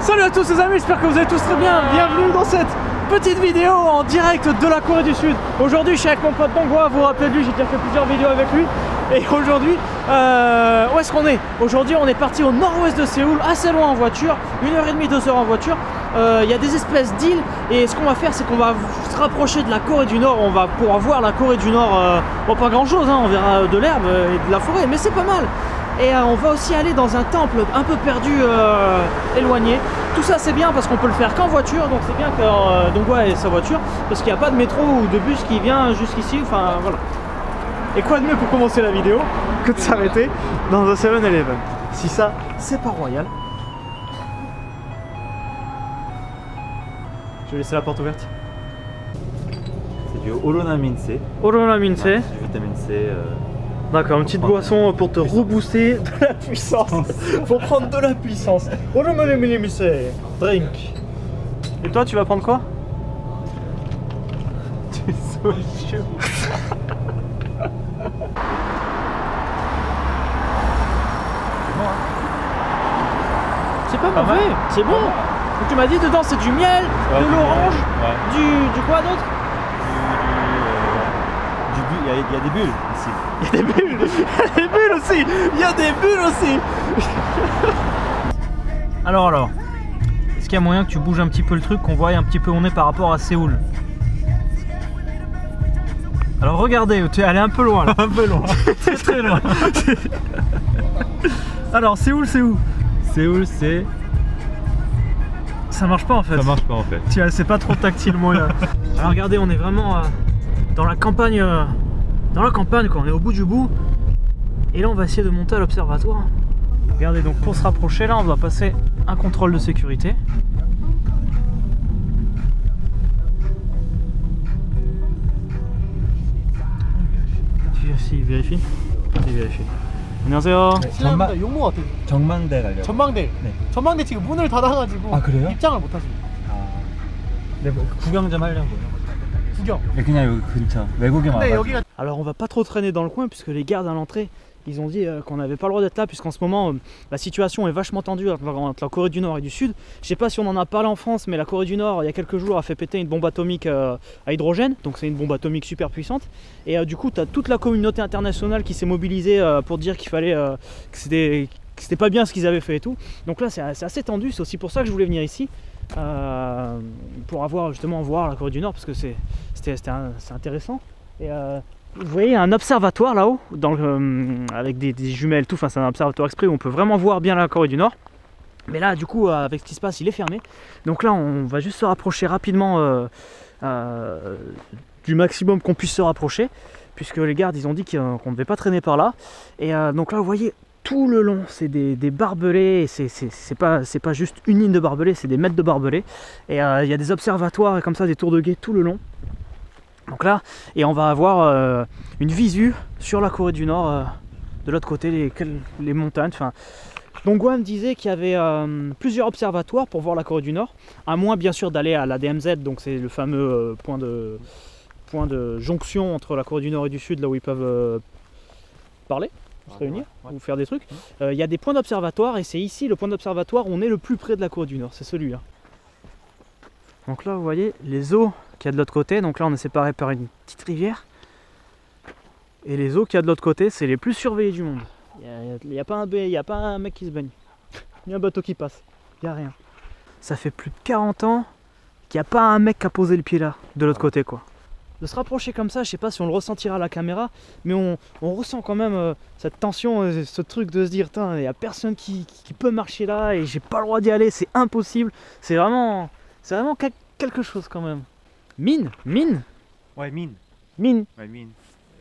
Salut à tous les amis, j'espère que vous allez tous très bien. Bienvenue dans cette petite vidéo en direct de la Corée du Sud. Aujourd'hui je suis avec mon pote Dongwa, vous vous rappelez de lui, j'ai déjà fait plusieurs vidéos avec lui. Et aujourd'hui, où est-ce qu'on est? Aujourd'hui on est parti au nord-ouest de Séoul, assez loin en voiture, 1h30, 2 heures en voiture. Il y a des espèces d'îles et ce qu'on va faire c'est qu'on va se rapprocher de la Corée du Nord. On va pouvoir voir la Corée du Nord, bon pas grand chose, hein, on verra de l'herbe et de la forêt, mais c'est pas mal. Et on va aussi aller dans un temple un peu perdu, éloigné. Tout ça c'est bien parce qu'on peut le faire qu'en voiture, donc c'est bien que Dongwa ait sa voiture, parce qu'il n'y a pas de métro ou de bus qui vient jusqu'ici, enfin voilà. Et quoi de mieux pour commencer la vidéo que de s'arrêter dans un 7-Eleven. Si ça, c'est pas royal. Je vais laisser la porte ouverte. C'est du Oronaminse. Oronaminse. Ouais, du vitamine C. D'accord, une petite boisson pour te rebooster de la puissance. Faut prendre de la puissance. Oronaminse. Drink. Et toi, tu vas prendre quoi? Du soju. C'est pas mauvais, c'est bon. Donc tu m'as dit dedans c'est du miel, de l'orange, du quoi d'autre? Il y a des bulles ici. Il y a des bulles. Il y a des bulles aussi. Il y a des bulles aussi. Alors, est-ce qu'il y a moyen que tu bouges un petit peu le truc, qu'on voie un petit peu où on est par rapport à Séoul? Alors regardez, tu es allé un peu loin là. Un peu loin. Très très loin. Alors Séoul c'est où? Séoul c'est... Ça marche pas en fait. Ça marche pas en fait. Tiens, c'est pas trop tactile moi là. Alors regardez, on est vraiment dans la campagne, quoi. On est au bout du bout. Et là on va essayer de monter à l'observatoire. Regardez, donc pour se rapprocher là on doit passer un contrôle de sécurité. Il vérifie. Il vérifie. 안녕하세요. 실례합니다. 용모 같아요. 정망대 가려고. 전망대. 네. 전망대 지금 문을 닫아가지고. 아, 그래요? 입장을 못 하시고. 네, 뭐 구경 좀 하려고요. 구경. 네, 그냥 여기 근처. 외국인 근데 와가지고. 여기가 Alors on va pas trop traîner dans le coin puisque les gardes à l'entrée ils ont dit qu'on n'avait pas le droit d'être là puisqu'en ce moment la situation est vachement tendue entre la Corée du Nord et du Sud. Je sais pas si on en a parlé en France, mais la Corée du Nord il y a quelques jours a fait péter une bombe atomique à hydrogène, donc c'est une bombe atomique super puissante. Et du coup tu as toute la communauté internationale qui s'est mobilisée pour dire qu'il fallait que c'était pas bien ce qu'ils avaient fait et tout. Donc là c'est assez tendu, c'est aussi pour ça que je voulais venir ici. Pour voir la Corée du Nord parce que c'est intéressant. Et vous voyez un observatoire là-haut avec des jumelles tout, enfin c'est un observatoire exprès où on peut vraiment voir bien la Corée du Nord. Mais là du coup avec ce qui se passe il est fermé. Donc là on va juste se rapprocher rapidement du maximum qu'on puisse se rapprocher, puisque les gardes ils ont dit qu'on ne devait pas traîner par là. Et donc là vous voyez tout le long c'est des barbelés, c'est pas juste une ligne de barbelés, c'est des mètres de barbelés. Et il y a des observatoires et comme ça des tours de guet tout le long. Donc là, et on va avoir une visu sur la Corée du Nord, de l'autre côté les montagnes. Enfin, Dongwa me disait qu'il y avait plusieurs observatoires pour voir la Corée du Nord, à moins bien sûr d'aller à la DMZ, donc c'est le fameux point de jonction entre la Corée du Nord et du Sud, là où ils peuvent parler, se réunir, ou faire des trucs. Il y a des points d'observatoire et c'est ici le point d'observatoire où on est le plus près de la Corée du Nord, c'est celui-là. Donc là vous voyez les eaux qu'il y a de l'autre côté, donc là on est séparé par une petite rivière. Et les eaux qu'il y a de l'autre côté, c'est les plus surveillées du monde. Il n'y a pas un mec qui se baigne. Il y a un bateau qui passe, il n'y a rien. Ça fait plus de 40 ans qu'il n'y a pas un mec qui a posé le pied là, de l'autre côté quoi. De se rapprocher comme ça, je sais pas si on le ressentira à la caméra, mais on ressent quand même cette tension, ce truc de se dire, il n'y a personne qui peut marcher là et j'ai pas le droit d'y aller, c'est impossible. C'est vraiment quelque chose quand même. Mine. Ouais, mine. Ouais, mine.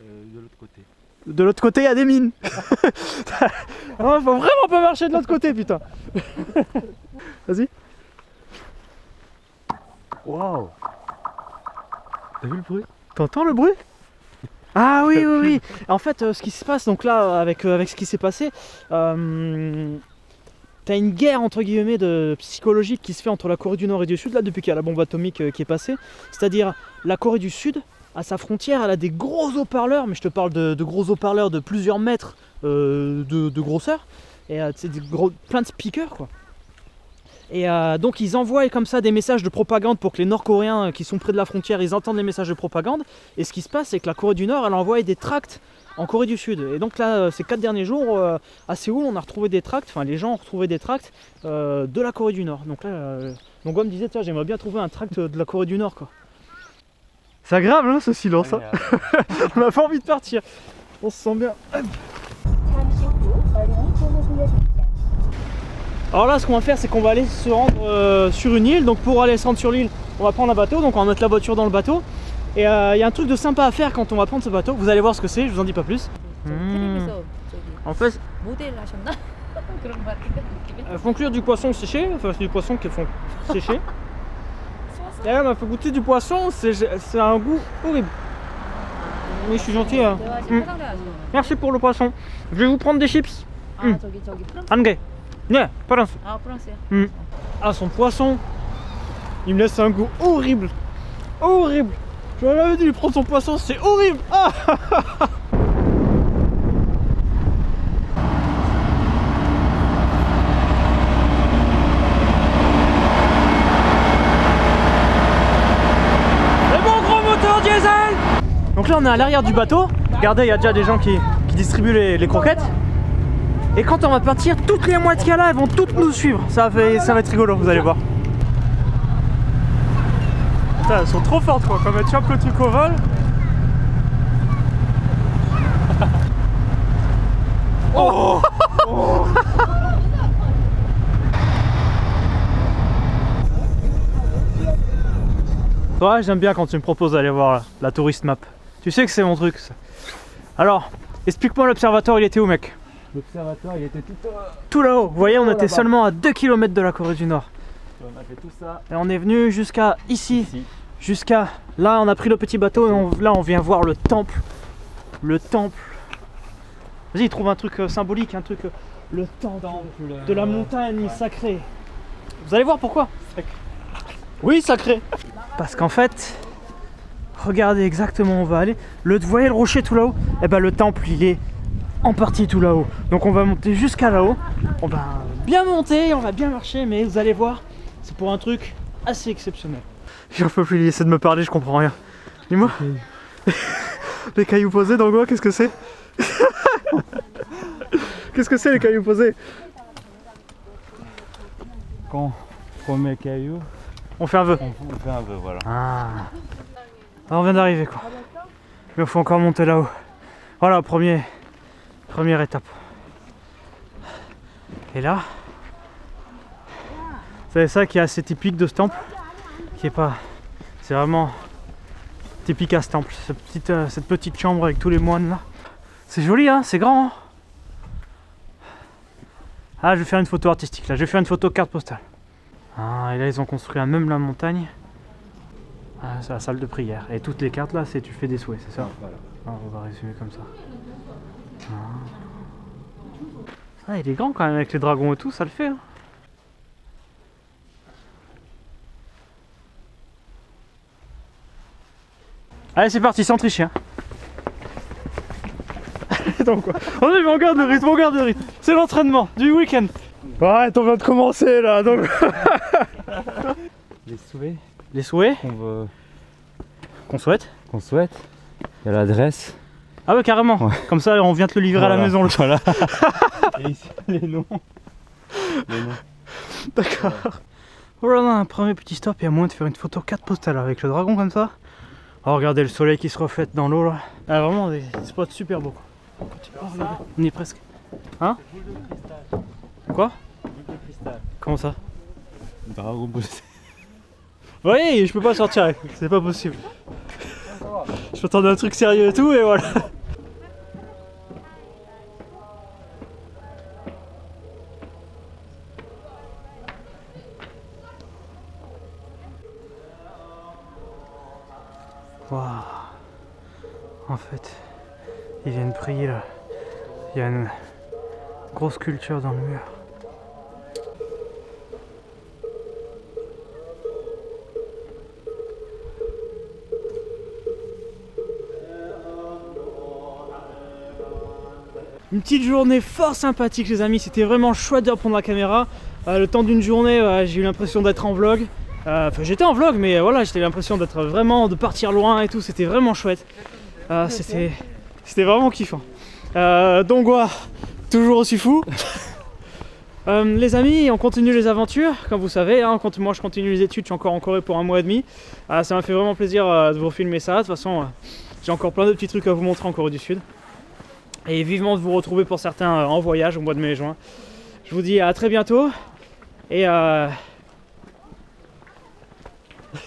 De l'autre côté. De l'autre côté, il y a des mines. Alors, faut vraiment pas marcher de l'autre côté, putain. Vas-y. Waouh. T'as vu le bruit? T'entends le bruit? Ah oui. En fait, ce qui se passe, donc là, avec ce qui s'est passé, t'as une guerre entre guillemets psychologique qui se fait entre la Corée du Nord et du Sud, là, depuis qu'il y a la bombe atomique qui est passée. C'est-à-dire, la Corée du Sud, à sa frontière, elle a des gros haut-parleurs, mais je te parle de gros haut-parleurs de plusieurs mètres de grosseur, et c'est plein de speakers quoi. Et donc ils envoient comme ça des messages de propagande pour que les Nord-Coréens qui sont près de la frontière, ils entendent les messages de propagande. Et ce qui se passe, c'est que la Corée du Nord, elle envoie des tracts en Corée du Sud. Et donc là, ces 4 derniers jours, à Séoul, on a retrouvé des tracts, enfin les gens ont retrouvé des tracts de la Corée du Nord. Donc là, mon gars me disait, tiens, j'aimerais bien trouver un tract de la Corée du Nord, quoi. C'est agréable, hein, ce silence. Hein. On n'a pas envie de partir. On se sent bien. Alors là, ce qu'on va faire, c'est qu'on va aller se rendre sur une île. Donc pour aller se rendre sur l'île, on va prendre un bateau. Donc on va mettre la voiture dans le bateau. Et il y a un truc de sympa à faire quand on va prendre ce bateau. Vous allez voir ce que c'est, je vous en dis pas plus. En fait, elles font cuire du poisson séché. Enfin, c'est du poisson qu'elles font sécher. Et là, on m'a fait goûter du poisson, c'est un goût horrible. Mais je suis gentil. Hein. Merci pour le poisson. Je vais vous prendre des chips. Angé. Yeah, France. Ah, son poisson, il me laisse un goût horrible. Horrible. Je l'avais dit, lui prendre son poisson, c'est horrible. Ah. Donc là on est à l'arrière du bateau. Regardez, il y a déjà des gens qui distribuent les croquettes. Et quand on va partir, toutes les mouettes qu'il y a là, elles vont toutes nous suivre. Ça va être rigolo, vous allez voir. Putain, elles sont trop fortes quoi, quand elles chopent le truc au vol. Oh, oh. Ouais, j'aime bien quand tu me proposes d'aller voir la tourist map. Tu sais que c'est mon truc ça. Alors, explique-moi l'observatoire, il était où mec? L'observatoire il était tout là-haut. Vous voyez, on était seulement à 2 km de la Corée du Nord. On a fait tout ça. Et on est venu jusqu'à ici. Jusqu'à là, on a pris le petit bateau et là on vient voir le temple. Le temple. Vas-y, trouve un truc symbolique, un truc. Le temple de la montagne sacrée. Vous allez voir pourquoi. Oui, sacré. Parce qu'en fait, regardez exactement où on va aller. Vous voyez le rocher tout là-haut? Eh ben le temple il est en partie tout là-haut. Donc on va monter jusqu'à là-haut. On va bien monter, on va bien marcher, mais vous allez voir, c'est pour un truc assez exceptionnel. J'en peux plus, il essaie de me parler, je comprends rien. Dis-moi. Les cailloux posés dans quoi? Qu'est-ce que c'est? Qu'est-ce que c'est les cailloux posés? Quand on met cailloux, on fait un vœu. On fait un vœu, voilà. Ah. Alors on vient d'arriver quoi. Mais il faut encore monter là-haut. Voilà, première étape. Et là, c'est ça qui est assez typique de ce temple. Qui est pas. C'est vraiment typique à ce temple. Cette petite chambre avec tous les moines là. C'est joli hein, c'est grand. Hein, ah, je vais faire une photo artistique là, je vais faire une photo carte postale. Ah, et là ils ont construit même la montagne. Ah, c'est la salle de prière. Et toutes les cartes là, c'est tu fais des souhaits, c'est ça? Voilà. Ah, on va résumer comme ça. Ah, il est grand quand même avec les dragons et tout, ça le fait. Hein. Allez, c'est parti, sans tricher. Hein. Donc, quoi. On garde le rythme, C'est l'entraînement du week-end. Ouais, on vient de commencer là, donc. Les souhaits. Les souhaits Qu'on souhaite. Il y a l'adresse. Ah ouais, carrément. Ouais. Comme ça, on vient te le livrer voilà. À la maison. Voilà. Et ici, les noms. D'accord. Ouais. Voilà, un premier petit stop. Il y a moyen de faire une photo carte postale avec le dragon comme ça. Oh, regardez le soleil qui se reflète dans l'eau là. Ah, vraiment des spots super beaux. Oh, on y est presque. Hein? Quoi? Comment ça? Dragon Ball. Oui, je peux pas sortir, c'est pas possible. Je m'attendais à un truc sérieux et tout, et voilà. Waouh. En fait, ils viennent prier là. Il y a une grosse sculpture dans le mur. Une petite journée fort sympathique les amis, c'était vraiment chouette de reprendre la caméra. Le temps d'une journée, j'ai eu l'impression d'être en vlog. Enfin, j'étais en vlog, mais voilà, j'avais l'impression d'être vraiment, de partir loin et tout. C'était vraiment chouette. C'était vraiment kiffant. Dongwa, toujours aussi fou. Les amis, on continue les aventures, comme vous savez. Hein, moi, je continue les études. Je suis encore en Corée pour 1 mois et demi. Ça m'a fait vraiment plaisir de vous filmer ça. De toute façon, j'ai encore plein de petits trucs à vous montrer en Corée du Sud. Et vivement de vous retrouver pour certains en voyage au mois de mai et juin. Je vous dis à très bientôt. Et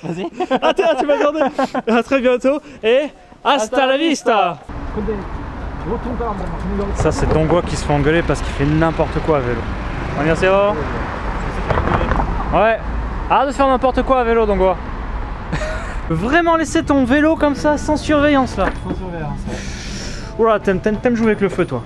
Vas-y. Ah, tu m'as demandé. À très bientôt. Et hasta la vista. Ça, c'est Dongwa qui se fait engueuler parce qu'il fait n'importe quoi à vélo. Annyeonghaseyo. Ouais. Arrête de faire n'importe quoi à vélo, Dongwa. Vraiment laisser ton vélo comme ça, sans surveillance là. Sans surveillance. Oula, t'aimes jouer avec le feu, toi.